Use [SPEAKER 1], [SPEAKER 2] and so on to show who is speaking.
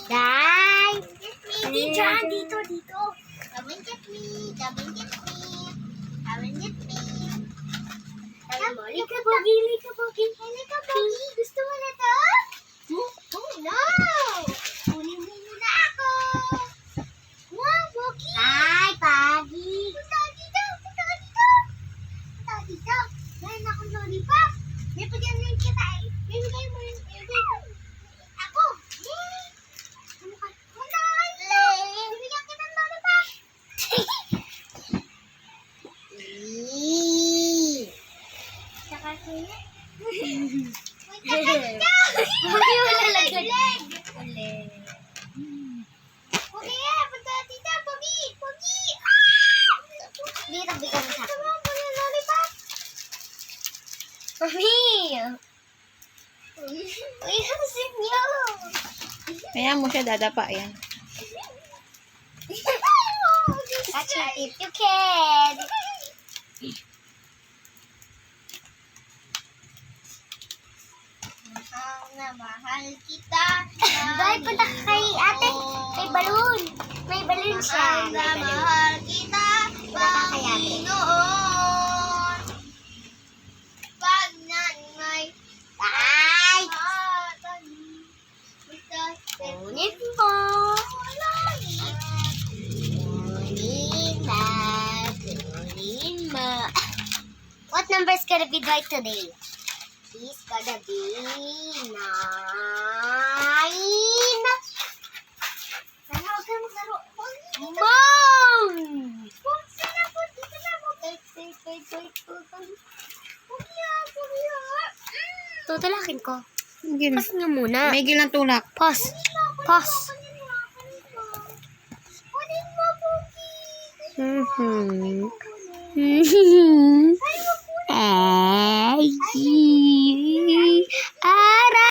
[SPEAKER 1] Guys! Dito, dito. Come and get me. Lika Pogi. Gusto mo na to? Oh, no! Kunin mo muna ako. Wow, Pogi. Hi, Pogi. Punta dito. Dahil akong lollipop. Bibigyan mo yung kita eh. Bibigay mo yung ako. Yay! Punta ka kayo. Bibigyan kita ng lollipop. Saka sa'yo. Pogi wala laglag. Pogi yan. Punta dito. Pogi. Dito, bigyan mo sa akin. Lollipop. Mami! Uy, hasin niyo!
[SPEAKER 2] Kaya mo siya dadapa yan.
[SPEAKER 1] Catch it if you can! Mahal na mahal kita. Bye, punta ka kay ate. May balloon. May balloon siya. Mahal na mahal kita. Punta ka kay ate. Panginoon. Pag nanay. Ay! Kunin mo. Kunin mo. What number is gonna be right today? He's gonna be 9. Sana huwag ka maglaro. Mom! Sana po, dito na po. Tutulakin ko. Pause nga muna.
[SPEAKER 2] May gilang tulak.
[SPEAKER 1] Pause. Kunin mo, Pogi. Ay,